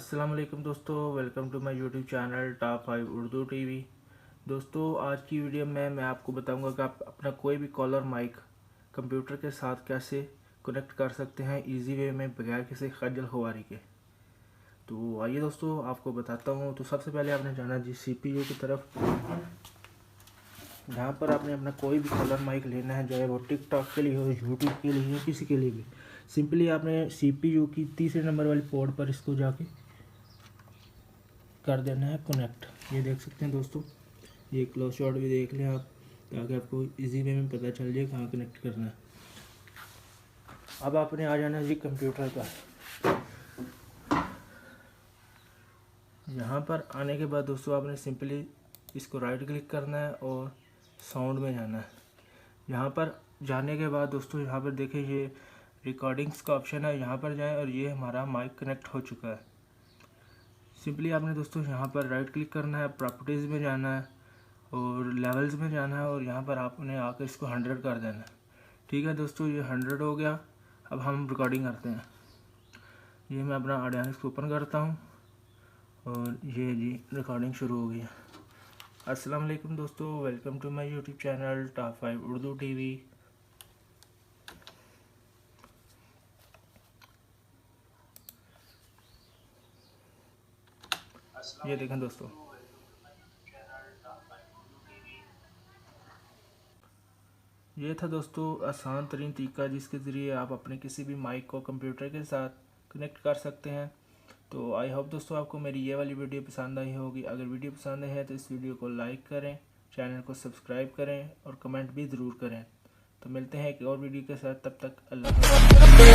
अस्सलाम वालेकुम दोस्तों, welcome to my YouTube channel top 5 Urdu TV. दोस्तों, आज की वीडियो में मैं आपको बताऊंगा कि आप अपना कोई भी कॉलर माइक कंप्यूटर के साथ कैसे कनेक्ट कर सकते हैं इजी वे में बगैर किसी खज्जल खुआरी के। तो आइए दोस्तों, आपको बताता हूं। तो सबसे पहले आपने जाना जी CPU की तरफ। यहाँ पर आपने अपना कोई भी कॉलर माइक लेना है, चाहे वो टिकटॉक के लिए हो, यूट्यूब के लिए हो, किसी के लिए भी। सिंपली आपने CPU की तीसरे नंबर वाली पोर्ट पर इसको जाके कर देना है कनेक्ट। ये देख सकते हैं दोस्तों, ये क्लोज शॉट भी देख लें आप, ताकि आपको इजी वे में पता चल जाए कहाँ कनेक्ट करना है। अब आपने आ जाना जी कंप्यूटर पर। यहाँ पर आने के बाद दोस्तों आपने सिंपली इसको राइट क्लिक करना है और साउंड में जाना है। यहाँ पर जाने के बाद दोस्तों यहाँ पर देखें, ये रिकॉर्डिंग्स का ऑप्शन है, यहाँ पर जाएं और ये हमारा माइक कनेक्ट हो चुका है। सिंपली आपने दोस्तों यहाँ पर राइट क्लिक करना है, प्रॉपर्टीज़ में जाना है और लेवल्स में जाना है और यहाँ पर आपने आकर इसको 100 कर देना है। ठीक है दोस्तों, ये 100 हो गया। अब हम रिकॉर्डिंग करते हैं। ये मैं अपना ऑडियंस ओपन करता हूँ और ये जी रिकॉर्डिंग शुरू हो गई है। अस्सलाम वालेकुम दोस्तों, welcome to my YouTube channel top 5 Urdu TV. ये देखें दोस्तों, ये था दोस्तों आसान तरीन तरीका जिसके ज़रिए आप अपने किसी भी माइक को कंप्यूटर के साथ कनेक्ट कर सकते हैं। तो आई होप दोस्तों आपको मेरी ये वाली वीडियो पसंद आई होगी। अगर वीडियो पसंद आई है तो इस वीडियो को लाइक करें, चैनल को सब्सक्राइब करें और कमेंट भी ज़रूर करें। तो मिलते हैं एक और वीडियो के साथ, तब तक अल्लाह हाफ़िज़।